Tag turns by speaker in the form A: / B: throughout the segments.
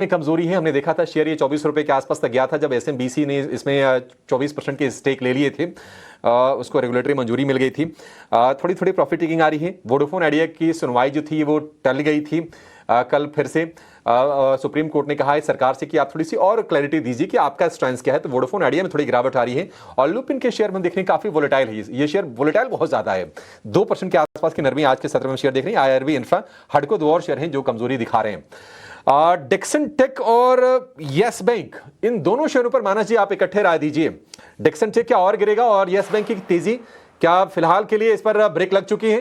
A: में कमजोरी है। हमने देखा था शेयर ये 24 रुपए के आसपास तक गया था जब एसएमबीसी ने इसमें 24% के स्टेक ले लिए थे। उसको रेगुलेटरी मंजूरी मिल गई थी। थोड़ी थोड़ी प्रॉफिट टेकिंग आ रही है। वोडाफोन आइडिया की सुनवाई जो थी वो टल गई थी। कल फिर से सुप्रीम कोर्ट ने कहा है सरकार से कि आप थोड़ी सी और क्लैरिटी दीजिए कि आपका स्टैंड क्या है। तो वोडाफोन आइडिया में थोड़ी गिरावट आ रही है और लुपिन के शेयर में देखने काफी वोलेटाइल है। ये शेयर वोलेटाइल बहुत ज्यादा है, 2% के आसपास की नरमी आज के सत्र में शेयर देख रही है। आईआरबी इंफ्रा हडको दो और शेयर हैं जो कमजोरी दिखा रहे हैं। डिक्सन टेक और यस बैंक, इन दोनों शेयरों पर मानस जी आप इकट्ठे राय दीजिए। डिक्सन टेक क्या और गिरेगा और यस बैंक की तेजी क्या फिलहाल के लिए इस पर ब्रेक लग चुकी है?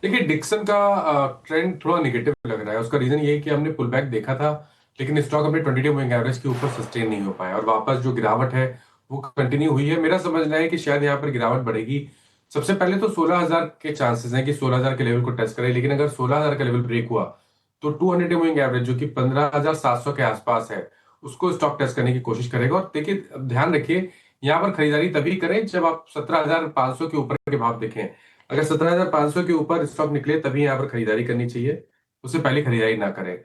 B: देखिए, डिक्सन का ट्रेंड थोड़ा नेगेटिव लग रहा है। उसका रीजन ये है कि हमने पुल बैक देखा था, लेकिन स्टॉक अपने 22 मूविंग एवरेज के ऊपर सस्टेन नहीं हो पाया और वापस जो गिरावट है वो कंटिन्यू हुई है। मेरा समझना है कि शायद यहाँ पर गिरावट बढ़ेगी। सबसे पहले तो 16,000 के चांसेस हैं कि 16,000 के लेवल को टच करे, लेकिन अगर 16,000 का लेवल ब्रेक हुआ तो 200 मूविंग एवरेज जो कि 15,700 के आसपास है उसको स्टॉक टच करने की कोशिश करेगा। और देखिए, ध्यान रखिए, यहाँ पर खरीदारी तभी करें जब आप 17,500 के ऊपर के भाव देखें। अगर 17,500 के ऊपर स्टॉक निकले तभी यहाँ पर खरीदारी करनी चाहिए, उससे पहले खरीदारी ना करें।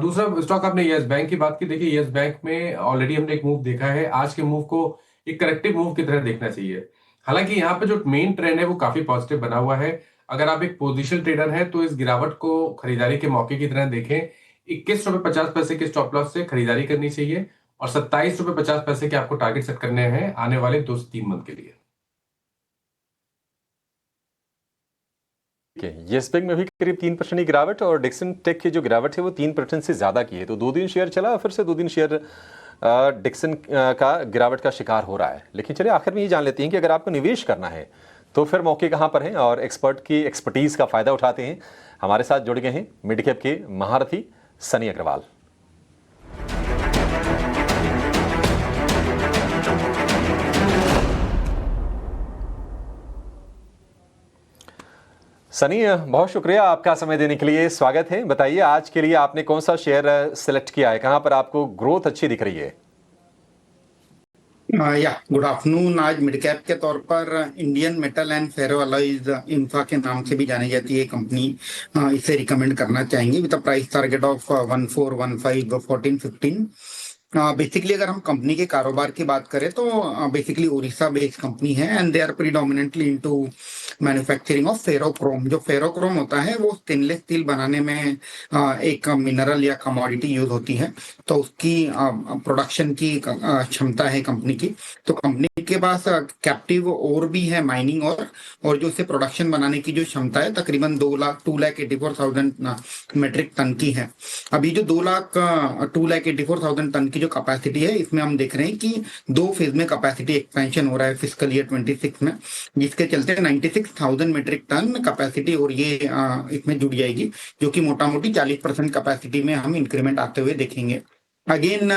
B: दूसरा स्टॉक, आपने यस बैंक की बात की। देखिए, यस बैंक में ऑलरेडी हमने एक मूव देखा है। आज के मूव को एक करेक्टिव मूव की तरह देखना चाहिए। हालांकि यहाँ पे जो मेन ट्रेंड है वो काफी पॉजिटिव बना हुआ है। अगर आप एक पोजिशन ट्रेडर हैं तो इस गिरावट को खरीदारी के मौके की तरह देखें। 21 रुपए 50 पैसे के स्टॉप लॉस से खरीदारी करनी चाहिए और 27 रुपए 50 पैसे के आपको टारगेट सेट करने हैं आने वाले 2 से 3 मंथ के लिए।
A: यस बैंक में भी करीब 3% की गिरावट और डिक्सन टेक की जो गिरावट है वो 3% से ज्यादा की है। तो 2 दिन शेयर चला, फिर से 2 दिन शेयर डिक्सन का गिरावट का शिकार हो रहा है। लेकिन चलिए आखिर में ये जान लेते हैं कि अगर आपको निवेश करना है तो फिर मौके कहाँ पर हैं और एक्सपर्ट की एक्सपर्टीज का फायदा उठाते हैं। हमारे साथ जुड़ गए हैं मिड कैप के महारथी सनी अग्रवाल। सनी, बहुत शुक्रिया आपका समय देने के लिए, स्वागत है। बताइए आज के लिए आपने कौन सा शेयर सिलेक्ट किया है, कहां पर आपको ग्रोथ अच्छी दिख रही है?
C: Good afternoon. आज मिड कैप के तौर पर Indian metal and ferro alloys infra के नाम से भी जानी जाती है कंपनी, इसे रिकमेंड करना चाहेंगे with price target of 1415 1415। Basically अगर हम कंपनी के कारोबार की बात करें तो बेसिकली उड़ीसा बेस्ड कंपनी है and they are predominantly into manufacturing of ferrochrome. जो फेरोक्रोम होता है वो स्टेनलेस स्टील बनाने में एक मिनरल या कमोडिटी यूज होती है, तो उसकी प्रोडक्शन की क्षमता है कंपनी की। तो कंपनी के पास कैप्टिव और भी है माइनिंग और जो उसे प्रोडक्शन बनाने की जो क्षमता है तकरीबन 2,84,000 मेट्रिक टन की है। अभी जो 2,84,000 टन की जो कैपेसिटी है इसमें हम देख रहे हैं कि 2 फेज में कैपेसिटी एक्सपेंशन हो रहा है फिस्कल ईयर 26 में, जिसके चलते 96,000 मेट्रिक टन कैपेसिटी और ये इसमें जुड़ जाएगी, जो कि मोटा मोटी 40% कैपेसिटी में हम इंक्रीमेंट आते हुए देखेंगे। अगेन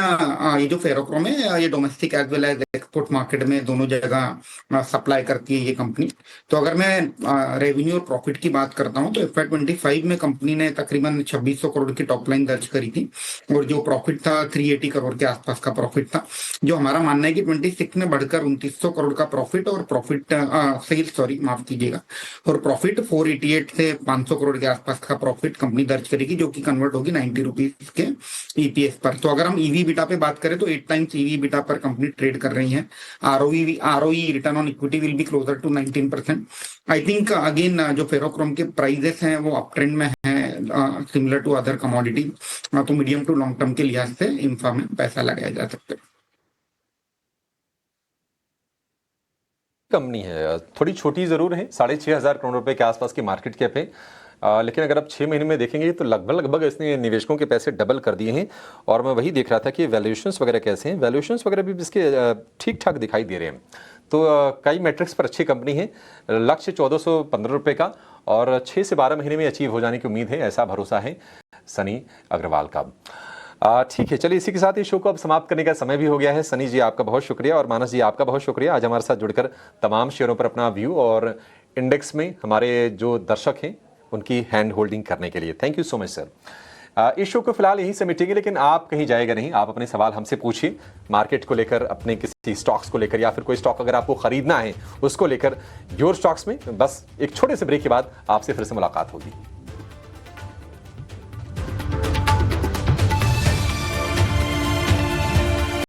C: ये जो फेरोक्रोम है ये domestic as well as export market में दोनों जगह सप्लाई करती है ये कंपनी। तो अगर मैं रेवेन्यू और प्रॉफिट की बात करता हूं तो FY25 में कंपनी ने तकरीबन 2600 करोड़ की टॉप लाइन दर्ज करी थी और जो प्रॉफिट था 380 करोड़ के आसपास का प्रॉफिट था। जो हमारा मानना है कि 26 में बढ़कर 2900 करोड़ का प्रॉफिट और प्रॉफिट सेल्स माफ कीजिएगा, और प्रॉफिट 488 से 500 करोड़ के आसपास का प्रॉफिट कंपनी दर्ज करेगी, जो कि कन्वर्ट होगी 90 रुपीज के EPS पर। तो अगर हम ईवी बीटा पे बात करें तो 8 टाइम्स ईवी बीटा पर कंपनी ट्रेड कर रही है। ROE return on equity will be closer to 19%। I think again जो फेरोक्रोम के प्राइजेस हैं वो अप ट्रेंड में है सिमिलर टू अदर कमोडिटी, तो मीडियम टू लॉन्ग टर्म के लिहाज से इंफ्रा में पैसा लगाया जा सकता है।
A: कंपनी है, थोड़ी छोटी जरूर है, 6,500 करोड़ रुपए के आसपास की मार्केट कैप है, लेकिन अगर आप 6 महीने में देखेंगे तो लगभग इसने निवेशकों के पैसे डबल कर दिए हैं। और मैं वही देख रहा था कि वैल्यूएशंस वगैरह कैसे हैं, वैल्यूएशंस वगैरह भी इसके ठीक ठाक दिखाई दे रहे हैं। तो कई मैट्रिक्स पर अच्छी कंपनी है। लक्ष्य 1415 रुपये का और 6 से 12 महीने में अचीव हो जाने की उम्मीद है, ऐसा भरोसा है सनी अग्रवाल का। ठीक है, चलिए इसी के साथ इस शो को अब समाप्त करने का समय भी हो गया है। सनी जी आपका बहुत शुक्रिया और मानस जी आपका बहुत शुक्रिया आज हमारे साथ जुड़कर तमाम शेयरों पर अपना व्यू और इंडेक्स में हमारे जो दर्शक हैं उनकी हैंड होल्डिंग करने के लिए। Thank you so much sir. इस शो को फिलहाल यहीं समेटेंगे, लेकिन आप कहीं जाएगा नहीं। आप अपने सवाल हमसे पूछिए मार्केट को लेकर, अपने किसी स्टॉक्स को लेकर, या फिर कोई स्टॉक अगर आपको खरीदना है उसको लेकर योर स्टॉक्स में। बस एक छोटे से ब्रेक के बाद आपसे फिर से मुलाकात होगी।